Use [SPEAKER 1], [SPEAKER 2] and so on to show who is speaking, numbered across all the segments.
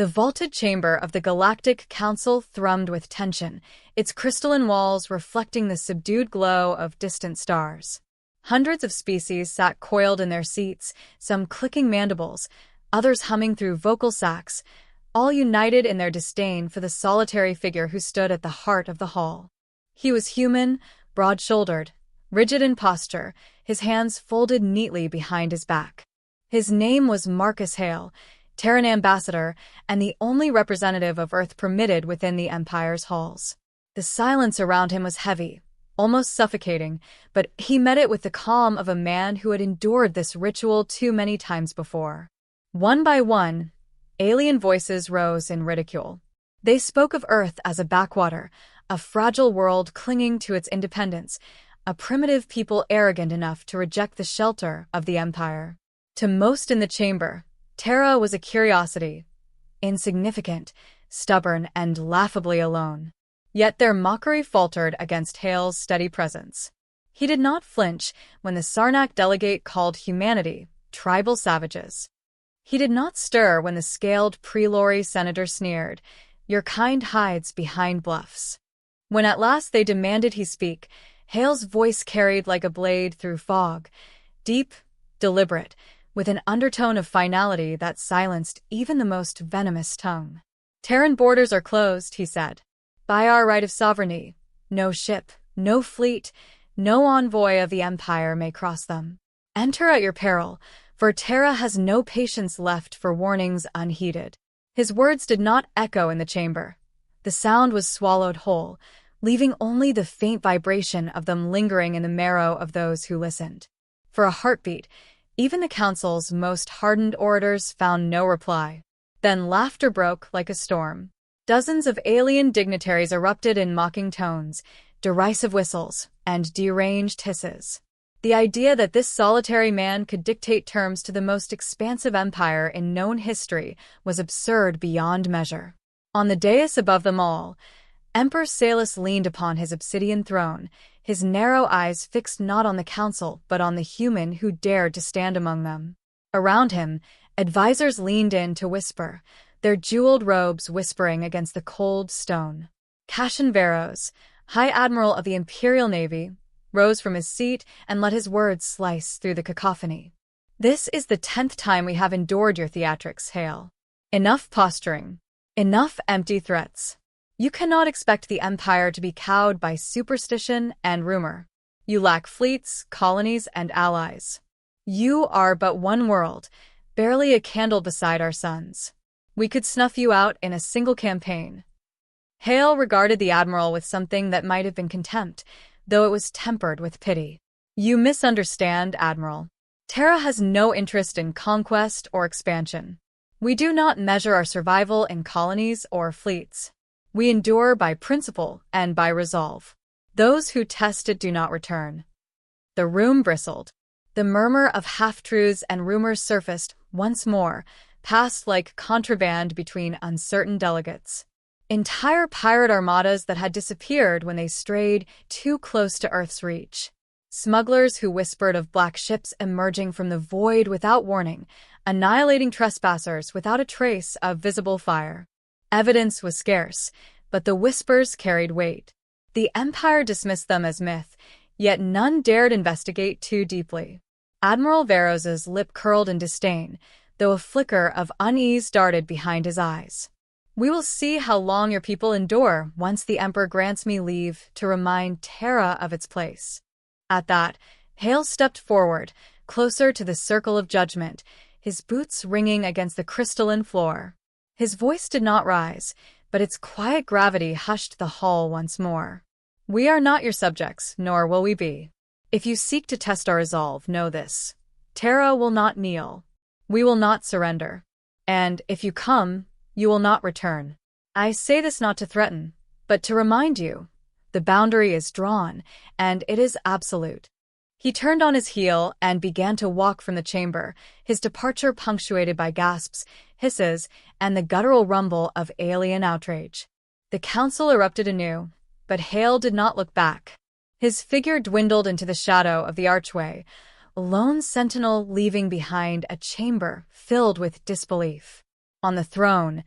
[SPEAKER 1] The vaulted chamber of the Galactic Council thrummed with tension, its crystalline walls reflecting the subdued glow of distant stars. Hundreds of species sat coiled in their seats, some clicking mandibles, others humming through vocal sacs, all united in their disdain for the solitary figure who stood at the heart of the hall. He was human, broad-shouldered, rigid in posture, his hands folded neatly behind his back. His name was Marcus Hale, Terran ambassador, and the only representative of Earth permitted within the Empire's halls. The silence around him was heavy, almost suffocating, but he met it with the calm of a man who had endured this ritual too many times before. One by one, alien voices rose in ridicule. They spoke of Earth as a backwater, a fragile world clinging to its independence, a primitive people arrogant enough to reject the shelter of the Empire. To most in the chamber, Terra was a curiosity, insignificant, stubborn, and laughably alone. Yet their mockery faltered against Hale's steady presence. He did not flinch when the Sarnak delegate called humanity tribal savages. He did not stir when the scaled pre-Lori senator sneered, "Your kind hides behind bluffs." When at last they demanded he speak, Hale's voice carried like a blade through fog, deep, deliberate, with an undertone of finality that silenced even the most venomous tongue. "Terran borders are closed," he said. "By our right of sovereignty, no ship, no fleet, no envoy of the Empire may cross them. Enter at your peril, for Terra has no patience left for warnings unheeded." His words did not echo in the chamber. The sound was swallowed whole, leaving only the faint vibration of them lingering in the marrow of those who listened. For a heartbeat, even the Council's most hardened orators found no reply. Then laughter broke like a storm. Dozens of alien dignitaries erupted in mocking tones, derisive whistles, and deranged hisses. The idea that this solitary man could dictate terms to the most expansive empire in known history was absurd beyond measure. On the dais above them all, Emperor Salus leaned upon his obsidian throne, his narrow eyes fixed not on the council but on the human who dared to stand among them. Around him, advisors leaned in to whisper, their jeweled robes whispering against the cold stone. Cassian Veros, High Admiral of the Imperial Navy, rose from his seat and let his words slice through the cacophony. "This is the 10th time we have endured your theatrics, Hale. Enough posturing. Enough empty threats. You cannot expect the Empire to be cowed by superstition and rumor. You lack fleets, colonies, and allies. You are but one world, barely a candle beside our suns. We could snuff you out in a single campaign." Hale regarded the Admiral with something that might have been contempt, though it was tempered with pity. "You misunderstand, Admiral. Terra has no interest in conquest or expansion. We do not measure our survival in colonies or fleets. We endure by principle and by resolve. Those who test it do not return." The room bristled. The murmur of half-truths and rumors surfaced once more, passed like contraband between uncertain delegates. Entire pirate armadas that had disappeared when they strayed too close to Earth's reach. Smugglers who whispered of black ships emerging from the void without warning, annihilating trespassers without a trace of visible fire. Evidence was scarce, but the whispers carried weight. The Empire dismissed them as myth, yet none dared investigate too deeply. Admiral Veros's lip curled in disdain, though a flicker of unease darted behind his eyes. "We will see how long your people endure once the Emperor grants me leave to remind Terra of its place." At that, Hale stepped forward, closer to the circle of judgment, his boots ringing against the crystalline floor. His voice did not rise, but its quiet gravity hushed the hall once more. "We are not your subjects, nor will we be. If you seek to test our resolve, know this. Terra will not kneel. We will not surrender. And if you come, you will not return. I say this not to threaten, but to remind you. The boundary is drawn, and it is absolute." He turned on his heel and began to walk from the chamber, his departure punctuated by gasps, hisses, and the guttural rumble of alien outrage. The council erupted anew, but Hale did not look back. His figure dwindled into the shadow of the archway, a lone sentinel leaving behind a chamber filled with disbelief. On the throne,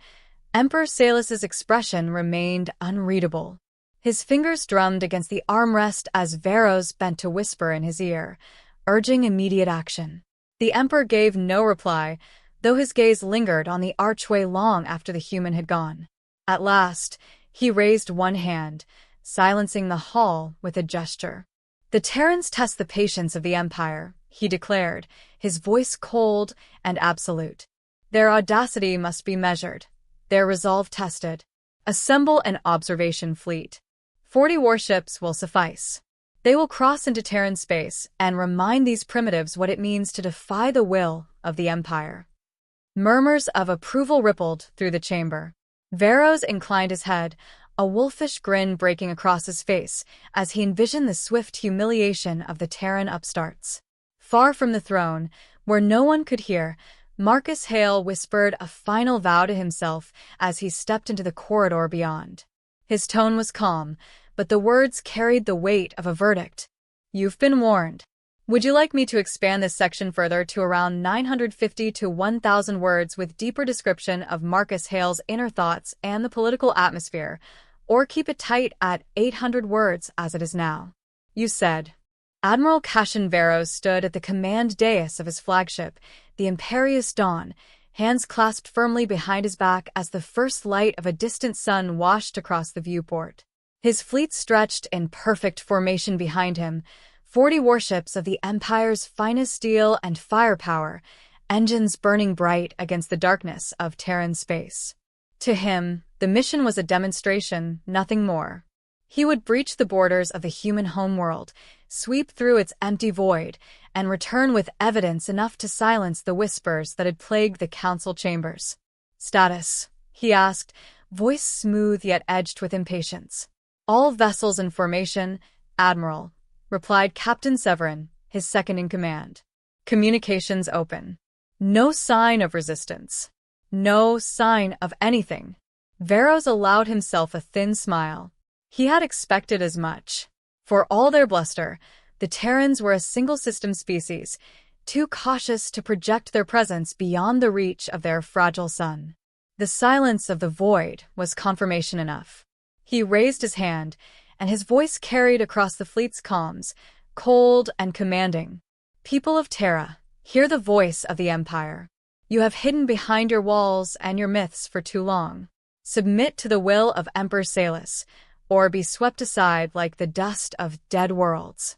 [SPEAKER 1] Emperor Salus's expression remained unreadable. His fingers drummed against the armrest as Veros bent to whisper in his ear, urging immediate action. The Emperor gave no reply, though his gaze lingered on the archway long after the human had gone. At last, he raised one hand, silencing the hall with a gesture. "The Terrans test the patience of the Empire," he declared, his voice cold and absolute. "Their audacity must be measured, their resolve tested. Assemble an observation fleet. 40 warships will suffice. They will cross into Terran space and remind these primitives what it means to defy the will of the Empire." Murmurs of approval rippled through the chamber. Veros inclined his head, a wolfish grin breaking across his face as he envisioned the swift humiliation of the Terran upstarts. Far from the throne, where no one could hear, Marcus Hale whispered a final vow to himself as he stepped into the corridor beyond. His tone was calm, but the words carried the weight of a verdict. "You've been warned. Would you like me to expand this section further to around 950 to 1,000 words with deeper description of Marcus Hale's inner thoughts and the political atmosphere, or keep it tight at 800 words as it is now?" "You said." Admiral Cassian Veros stood at the command dais of his flagship, the Imperious Dawn, hands clasped firmly behind his back as the first light of a distant sun washed across the viewport. His fleet stretched in perfect formation behind him, 40 warships of the Empire's finest steel and firepower, engines burning bright against the darkness of Terran space. To him, the mission was a demonstration, nothing more. He would breach the borders of the human homeworld, sweep through its empty void, and return with evidence enough to silence the whispers that had plagued the council chambers. "Status?" he asked, voice smooth yet edged with impatience. "All vessels in formation, Admiral," replied Captain Severin, his second in command. "Communications open. No sign of resistance. No sign of anything." Veros allowed himself a thin smile. He had expected as much. For all their bluster, the Terrans were a single-system species, too cautious to project their presence beyond the reach of their fragile sun. The silence of the void was confirmation enough. He raised his hand, and his voice carried across the fleet's comms, cold and commanding. "People of Terra, hear the voice of the Empire. You have hidden behind your walls and your myths for too long. Submit to the will of Emperor Salus, or be swept aside like the dust of dead worlds."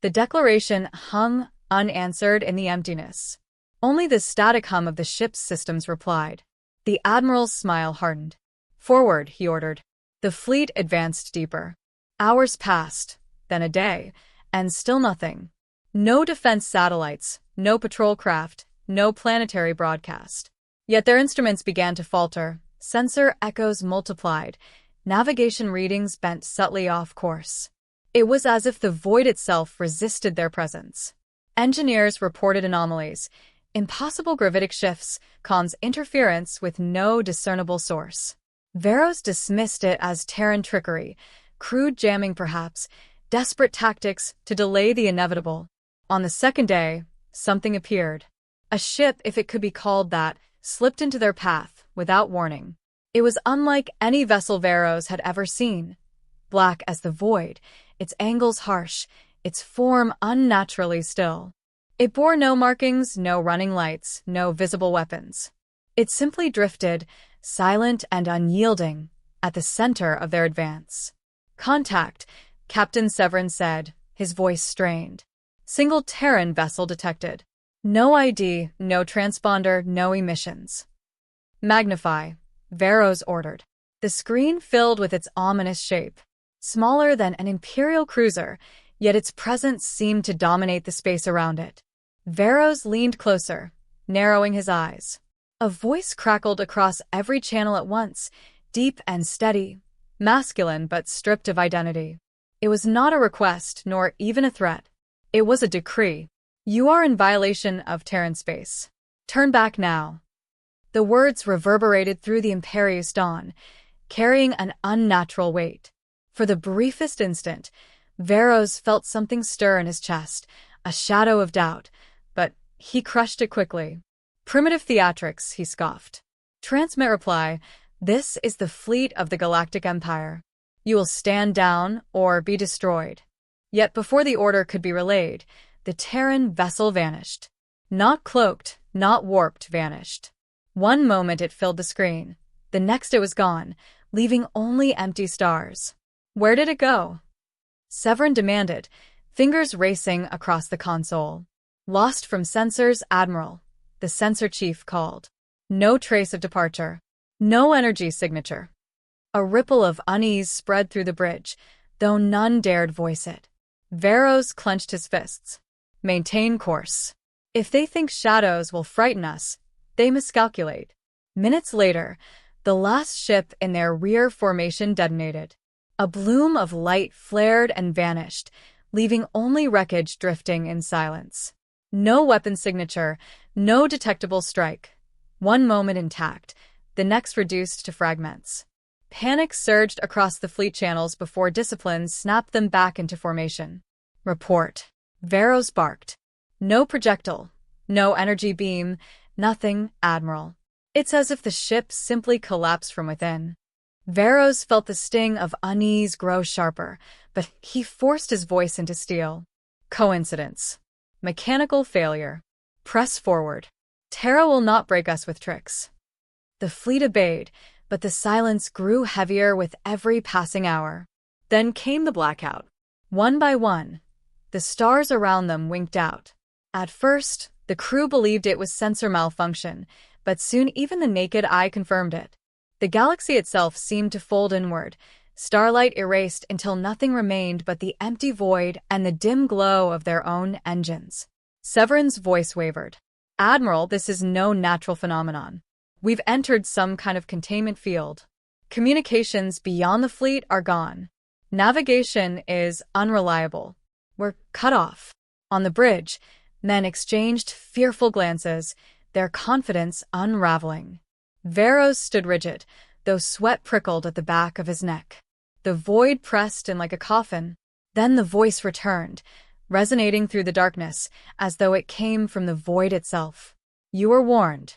[SPEAKER 1] The declaration hung unanswered in the emptiness. Only the static hum of the ship's systems replied. The Admiral's smile hardened. "Forward," he ordered. The fleet advanced deeper. Hours passed, then a day, and still nothing. No defense satellites, no patrol craft, no planetary broadcast. Yet their instruments began to falter, sensor echoes multiplied, navigation readings bent subtly off course. It was as if the void itself resisted their presence. Engineers reported anomalies, impossible gravitic shifts, comms interference with no discernible source. Veros dismissed it as Terran trickery, crude jamming perhaps, desperate tactics to delay the inevitable. On the second day, something appeared. A ship, if it could be called that, slipped into their path without warning. It was unlike any vessel Veros had ever seen. Black as the void, its angles harsh, its form unnaturally still. It bore no markings, no running lights, no visible weapons. It simply drifted, silent and unyielding, at the center of their advance. "Contact," Captain Severin said, his voice strained. "Single Terran vessel detected. No ID, no transponder, no emissions." "Magnify," Veros ordered. The screen filled with its ominous shape. Smaller than an Imperial cruiser, yet its presence seemed to dominate the space around it. Veros leaned closer, narrowing his eyes. A voice crackled across every channel at once, deep and steady, masculine but stripped of identity. It was not a request, nor even a threat. It was a decree. "You are in violation of Terran space. Turn back now." The words reverberated through the Imperious Dawn, carrying an unnatural weight. For the briefest instant, Veros felt something stir in his chest, a shadow of doubt, but he crushed it quickly. "Primitive theatrics," he scoffed. "Transmit reply, This is the fleet of the Galactic Empire. You will stand down or be destroyed. Yet before the order could be relayed, the Terran vessel vanished. Not cloaked, not warped, vanished. One moment it filled the screen. The next it was gone, leaving only empty stars. Where did it go? Severin demanded, fingers racing across the console. Lost from sensors, Admiral, the sensor chief called. No trace of departure. No energy signature. A ripple of unease spread through the bridge, though none dared voice it. Veros clenched his fists. Maintain course. If they think shadows will frighten us, they miscalculate. Minutes later, the last ship in their rear formation detonated. A bloom of light flared and vanished, leaving only wreckage drifting in silence. No weapon signature, no detectable strike. One moment intact, the next reduced to fragments. Panic surged across the fleet channels before discipline snapped them back into formation. Report. Veros barked. No projectile, no energy beam, nothing, Admiral. It's as if the ship simply collapsed from within. Veros felt the sting of unease grow sharper, but he forced his voice into steel. Coincidence. Mechanical failure. Press forward. Terra will not break us with tricks. The fleet obeyed, but the silence grew heavier with every passing hour. Then came the blackout. One by one, the stars around them winked out. At first, the crew believed it was sensor malfunction, but soon even the naked eye confirmed it. The galaxy itself seemed to fold inward, starlight erased until nothing remained but the empty void and the dim glow of their own engines. Severin's voice wavered. Admiral, this is no natural phenomenon. We've entered some kind of containment field. Communications beyond the fleet are gone. Navigation is unreliable. We're cut off. On the bridge, men exchanged fearful glances, their confidence unraveling. Veros stood rigid, though sweat prickled at the back of his neck. The void pressed in like a coffin. Then the voice returned, resonating through the darkness, as though it came from the void itself. You were warned.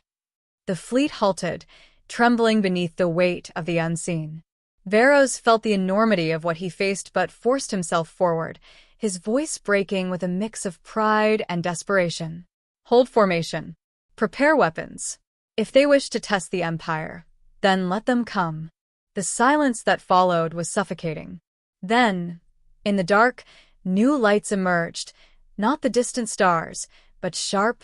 [SPEAKER 1] The fleet halted, trembling beneath the weight of the unseen. Veros felt the enormity of what he faced but forced himself forward, his voice breaking with a mix of pride and desperation. Hold formation. Prepare weapons. If they wish to test the Empire, then let them come. The silence that followed was suffocating. Then, in the dark, new lights emerged, not the distant stars, but sharp,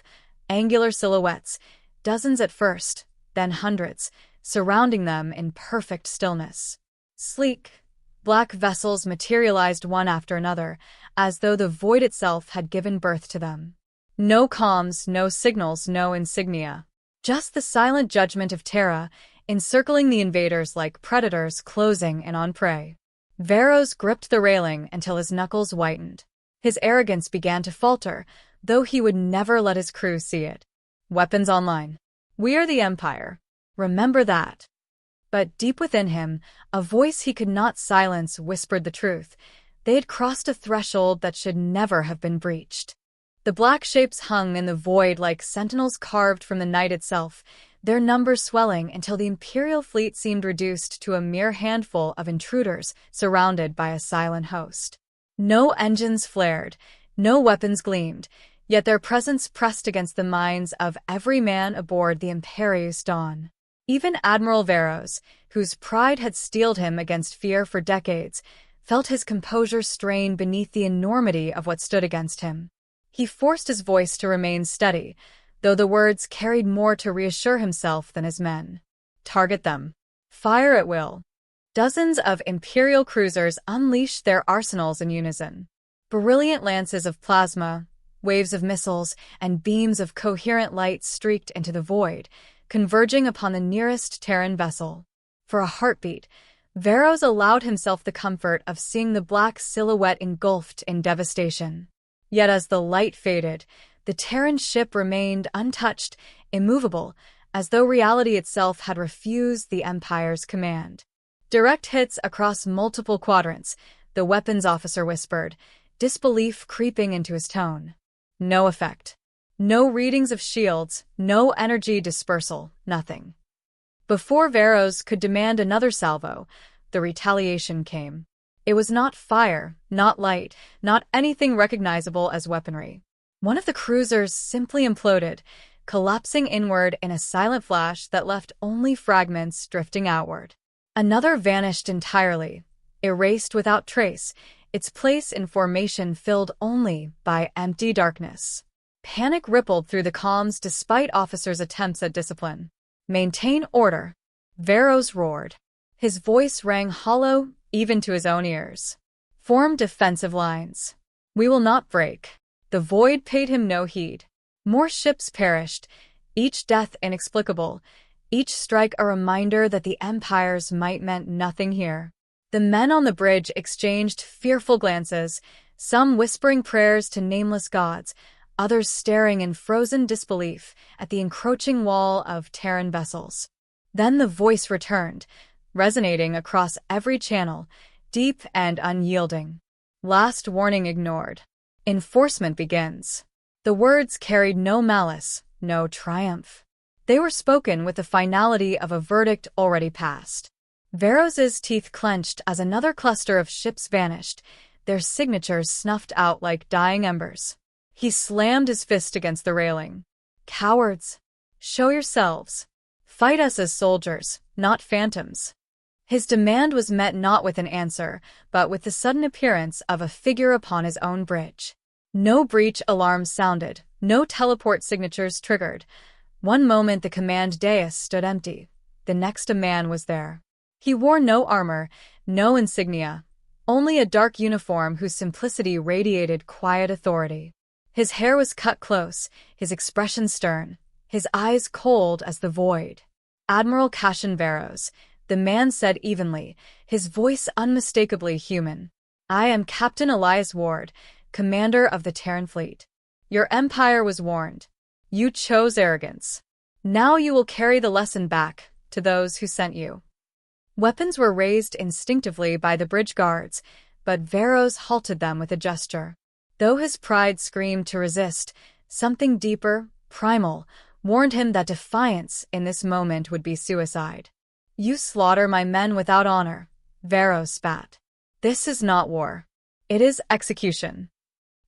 [SPEAKER 1] angular silhouettes, dozens at first, then hundreds, surrounding them in perfect stillness. Sleek, black vessels materialized one after another, as though the void itself had given birth to them. No comms, no signals, no insignia. Just the silent judgment of Terra, encircling the invaders like predators closing in on prey. Veros gripped the railing until his knuckles whitened. His arrogance began to falter, though he would never let his crew see it. Weapons online. We are the Empire. Remember that. But deep within him, a voice he could not silence whispered the truth. They had crossed a threshold that should never have been breached. The black shapes hung in the void like sentinels carved from the night itself, their numbers swelling until the Imperial fleet seemed reduced to a mere handful of intruders surrounded by a silent host. No engines flared, no weapons gleamed, yet their presence pressed against the minds of every man aboard the Imperious Dawn. Even Admiral Veros, whose pride had steeled him against fear for decades, felt his composure strain beneath the enormity of what stood against him. He forced his voice to remain steady, though the words carried more to reassure himself than his men. Target them. Fire at will. Dozens of Imperial cruisers unleashed their arsenals in unison. Brilliant lances of plasma, waves of missiles, and beams of coherent light streaked into the void, converging upon the nearest Terran vessel. For a heartbeat, Veros allowed himself the comfort of seeing the black silhouette engulfed in devastation. Yet as the light faded, the Terran ship remained untouched, immovable, as though reality itself had refused the Empire's command. Direct hits across multiple quadrants, the weapons officer whispered, disbelief creeping into his tone. No effect. No readings of shields, no energy dispersal, nothing. Before Varos could demand another salvo, the retaliation came. It was not fire, not light, not anything recognizable as weaponry. One of the cruisers simply imploded, collapsing inward in a silent flash that left only fragments drifting outward. Another vanished entirely, erased without trace, its place in formation filled only by empty darkness. Panic rippled through the comms despite officers' attempts at discipline. "Maintain order," Varos roared. His voice rang hollow even to his own ears. "Form defensive lines. We will not break." The void paid him no heed. More ships perished, each death inexplicable, each strike a reminder that the Empire's might meant nothing here. The men on the bridge exchanged fearful glances, some whispering prayers to nameless gods, others staring in frozen disbelief at the encroaching wall of Terran vessels. Then the voice returned, resonating across every channel, deep and unyielding. "Last warning ignored. Enforcement begins." The words carried no malice, no triumph. They were spoken with the finality of a verdict already passed. Varos's teeth clenched as another cluster of ships vanished, their signatures snuffed out like dying embers. He slammed his fist against the railing. "Cowards! Show yourselves. Fight us as soldiers, not phantoms." His demand was met not with an answer, but with the sudden appearance of a figure upon his own bridge. No breach alarms sounded, no teleport signatures triggered. One moment the command dais stood empty, the next a man was there. He wore no armor, no insignia, only a dark uniform whose simplicity radiated quiet authority. His hair was cut close, his expression stern, his eyes cold as the void. "Admiral Cassian Varos," the man said evenly, his voice unmistakably human. "I am Captain Elias Ward, commander of the Terran fleet. Your empire was warned. You chose arrogance. Now you will carry the lesson back to those who sent you." Weapons were raised instinctively by the bridge guards, but Varos halted them with a gesture. Though his pride screamed to resist, something deeper, primal, warned him that defiance in this moment would be suicide. "You slaughter my men without honor," Varos spat. "This is not war. It is execution."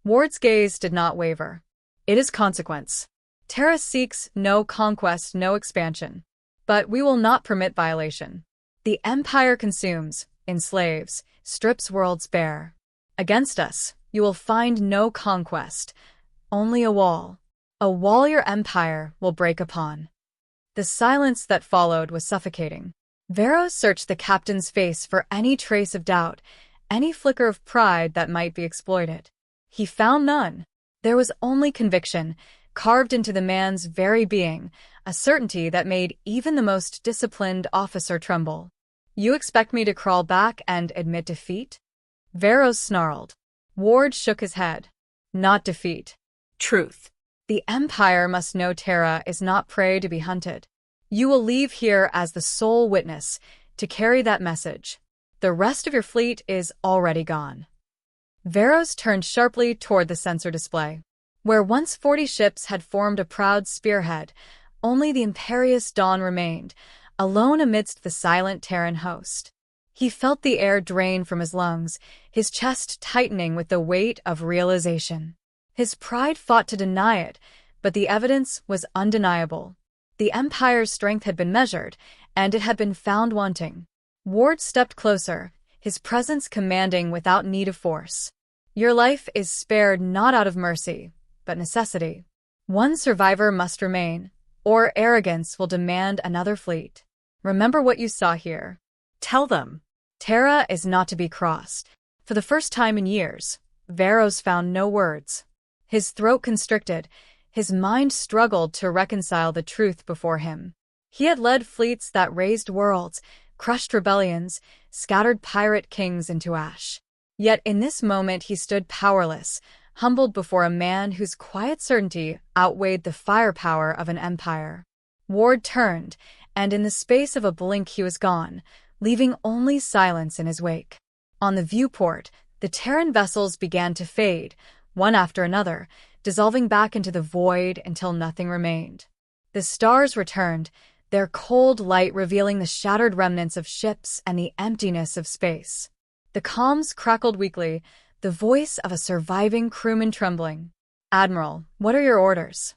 [SPEAKER 1] Ward's gaze did not waver. "It is consequence. Terra seeks no conquest, no expansion. But we will not permit violation. The Empire consumes, enslaves, strips worlds bare. Against us, you will find no conquest, only a wall. A wall your empire will break upon." The silence that followed was suffocating. Varos searched the captain's face for any trace of doubt, any flicker of pride that might be exploited. He found none. There was only conviction, carved into the man's very being, a certainty that made even the most disciplined officer tremble. "You expect me to crawl back and admit defeat?" Varos snarled. Ward shook his head. "Not defeat. Truth. The Empire must know Terra is not prey to be hunted. You will leave here as the sole witness to carry that message. The rest of your fleet is already gone." Varos turned sharply toward the sensor display. Where once 40 ships had formed a proud spearhead, only the imperious Dawn remained, alone amidst the silent Terran host. He felt the air drain from his lungs, his chest tightening with the weight of realization. His pride fought to deny it, but the evidence was undeniable. The Empire's strength had been measured, and it had been found wanting. Ward stepped closer, his presence commanding without need of force. "Your life is spared not out of mercy, but necessity. One survivor must remain, or arrogance will demand another fleet. Remember what you saw here. Tell them. Terra is not to be crossed." For the first time in years, Varos found no words. His throat constricted, his mind struggled to reconcile the truth before him. He had led fleets that razed worlds, crushed rebellions, scattered pirate kings into ash. Yet in this moment he stood powerless, humbled before a man whose quiet certainty outweighed the firepower of an empire. Ward turned, and in the space of a blink he was gone, leaving only silence in his wake. On the viewport, the Terran vessels began to fade, one after another, dissolving back into the void until nothing remained. The stars returned, their cold light revealing the shattered remnants of ships and the emptiness of space. The comms crackled weakly, the voice of a surviving crewman trembling. "Admiral, what are your orders?"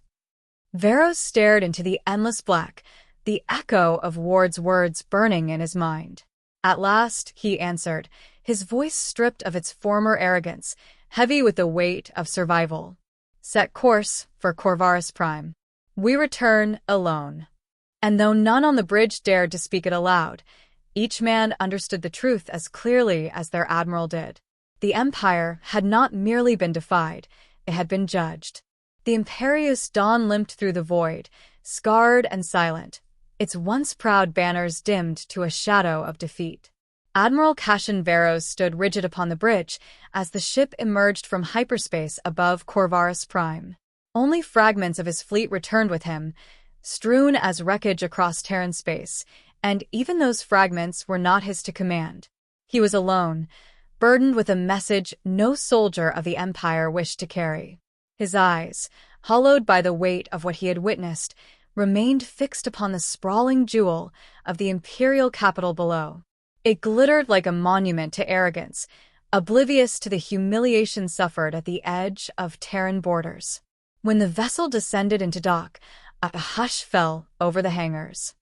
[SPEAKER 1] Veros stared into the endless black, the echo of Ward's words burning in his mind. At last, he answered, his voice stripped of its former arrogance, heavy with the weight of survival. "Set course for Corvaris Prime. We return alone." And though none on the bridge dared to speak it aloud, each man understood the truth as clearly as their admiral did. The Empire had not merely been defied, it had been judged. The Imperious Dawn limped through the void, scarred and silent, its once proud banners dimmed to a shadow of defeat. Admiral Cassian Veros stood rigid upon the bridge as the ship emerged from hyperspace above Corvaris Prime. Only fragments of his fleet returned with him, strewn as wreckage across Terran space, and even those fragments were not his to command. He was alone, burdened with a message no soldier of the Empire wished to carry. His eyes, hollowed by the weight of what he had witnessed, remained fixed upon the sprawling jewel of the Imperial capital below. It glittered like a monument to arrogance, oblivious to the humiliation suffered at the edge of Terran borders. When the vessel descended into dock, a hush fell over the hangars.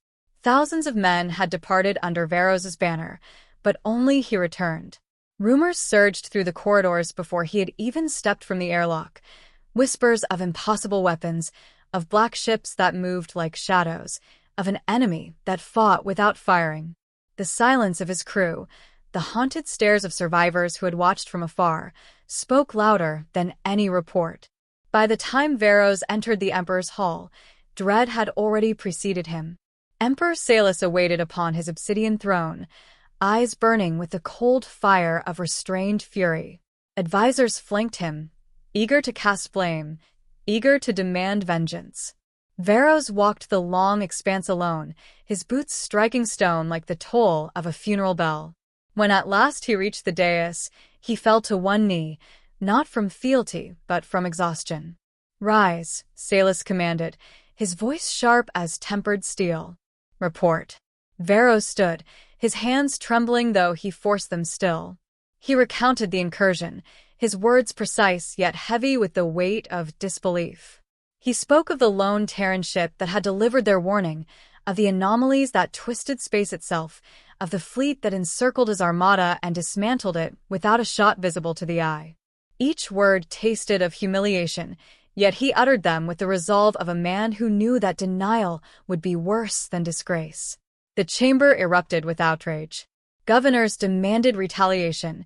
[SPEAKER 1] Thousands of men had departed under Veros's banner, but only he returned. Rumors surged through the corridors before he had even stepped from the airlock. Whispers of impossible weapons, of black ships that moved like shadows, of an enemy that fought without firing. The silence of his crew, the haunted stares of survivors who had watched from afar, spoke louder than any report. By the time Veros entered the Emperor's hall, dread had already preceded him. Emperor Salus awaited upon his obsidian throne, eyes burning with the cold fire of restrained fury. Advisors flanked him, eager to cast blame, eager to demand vengeance. Veros walked the long expanse alone, his boots striking stone like the toll of a funeral bell. When at last he reached the dais, he fell to one knee, not from fealty, but from exhaustion. "Rise," Salus commanded, his voice sharp as tempered steel. "Report." Veros stood, his hands trembling though he forced them still. He recounted the incursion, his words precise yet heavy with the weight of disbelief. He spoke of the lone Terran ship that had delivered their warning, of the anomalies that twisted space itself, of the fleet that encircled his armada and dismantled it without a shot visible to the eye. Each word tasted of humiliation, yet he uttered them with the resolve of a man who knew that denial would be worse than disgrace. The chamber erupted with outrage. Governors demanded retaliation.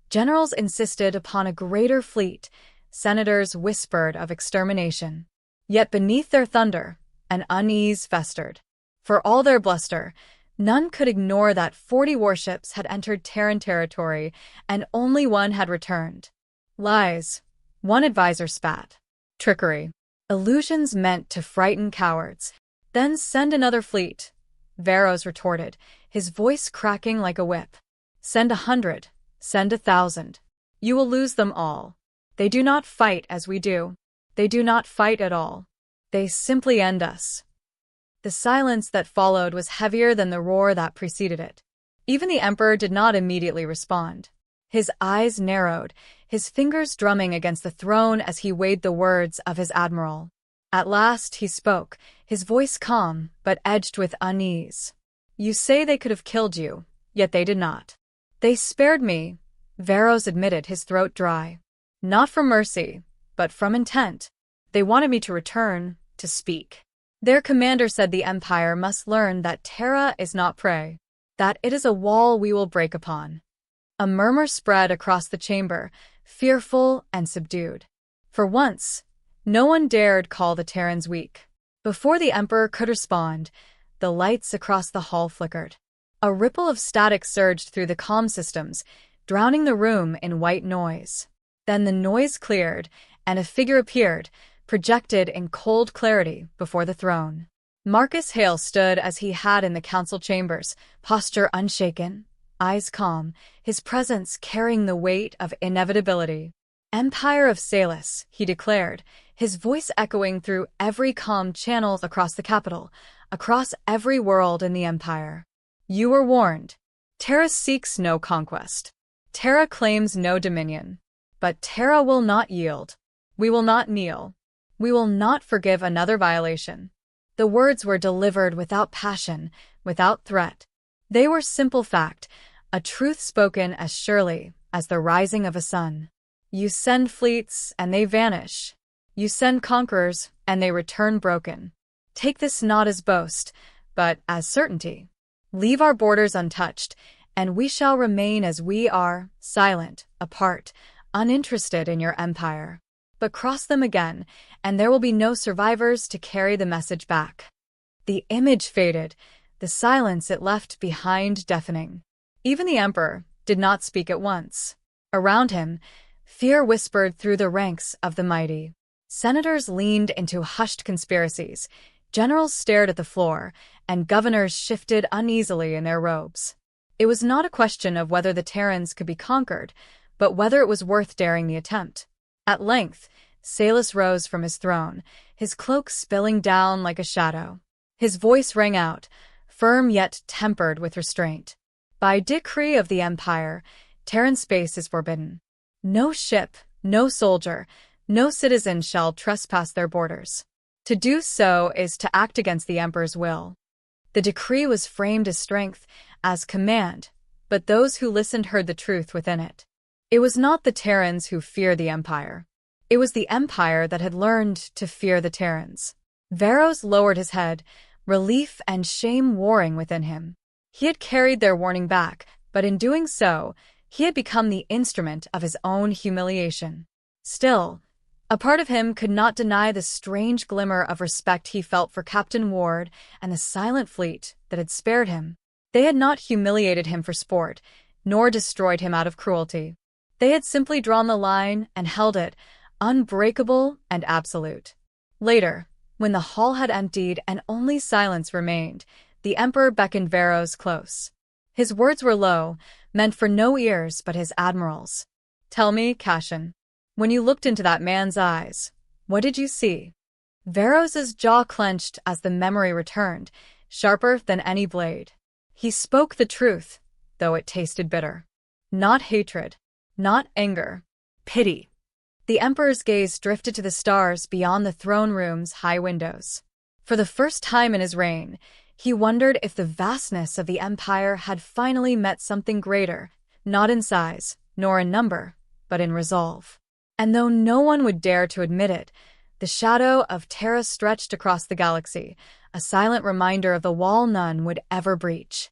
[SPEAKER 1] Generals insisted upon a greater fleet. Senators whispered of extermination. Yet beneath their thunder, an unease festered. For all their bluster, none could ignore that 40 warships had entered Terran territory and only one had returned. Lies, one advisor spat. Trickery. Illusions meant to frighten cowards. Then send another fleet, Veros retorted, his voice cracking like a whip. Send 100, send 1,000. You will lose them all. They do not fight as we do. They do not fight at all. They simply end us. The silence that followed was heavier than the roar that preceded it. Even the Emperor did not immediately respond. His eyes narrowed, his fingers drumming against the throne as he weighed the words of his admiral. At last he spoke, his voice calm but edged with unease. "You say they could have killed you, yet they did not." "They spared me," Veros admitted, his throat dry. "Not from mercy, but from intent. They wanted me to return, to speak. Their commander said the Empire must learn that Terra is not prey, that it is a wall we will break upon." A murmur spread across the chamber, fearful and subdued. For once, no one dared call the Terrans weak. Before the Emperor could respond, the lights across the hall flickered. A ripple of static surged through the comm systems, drowning the room in white noise. Then the noise cleared, and a figure appeared, projected in cold clarity before the throne. Marcus Hale stood as he had in the council chambers, posture unshaken, eyes calm, his presence carrying the weight of inevitability. "Empire of Salus," he declared, his voice echoing through every comm channel across the capital, across every world in the Empire. You were warned. Terra seeks no conquest. Terra claims no dominion. But Terra will not yield. We will not kneel. We will not forgive another violation. The words were delivered without passion, without threat. They were simple fact, a truth spoken as surely as the rising of a sun. You send fleets, and they vanish. You send conquerors, and they return broken. Take this not as boast, but as certainty. Leave our borders untouched, and we shall remain as we are, silent, apart, uninterested in your empire. But cross them again, and there will be no survivors to carry the message back. The image faded, the silence it left behind deafening. Even the Emperor did not speak at once. Around him, fear whispered through the ranks of the mighty. Senators leaned into hushed conspiracies, generals stared at the floor, and governors shifted uneasily in their robes. It was not a question of whether the Terrans could be conquered, but whether it was worth daring the attempt. At length, Salus rose from his throne, his cloak spilling down like a shadow. His voice rang out, firm yet tempered with restraint. By decree of the Empire, Terran space is forbidden. No ship, no soldier, no citizen shall trespass their borders. To do so is to act against the Emperor's will. The decree was framed as strength, as command, but those who listened heard the truth within it. It was not the Terrans who feared the Empire. It was the Empire that had learned to fear the Terrans. Varos lowered his head, relief and shame warring within him. He had carried their warning back, but in doing so, he had become the instrument of his own humiliation. Still, a part of him could not deny the strange glimmer of respect he felt for Captain Ward and the silent fleet that had spared him. They had not humiliated him for sport, nor destroyed him out of cruelty. They had simply drawn the line and held it, unbreakable and absolute. Later, when the hall had emptied and only silence remained, the Emperor beckoned Varos close. His words were low, meant for no ears but his admiral's. "Tell me, Cassian, when you looked into that man's eyes, what did you see?" Varos's jaw clenched as the memory returned, sharper than any blade. He spoke the truth, though it tasted bitter. Not hatred, not anger, pity. The Emperor's gaze drifted to the stars beyond the throne room's high windows. For the first time in his reign, he wondered if the vastness of the Empire had finally met something greater, not in size, nor in number, but in resolve. And though no one would dare to admit it, the shadow of Terra stretched across the galaxy, a silent reminder of the wall none would ever breach.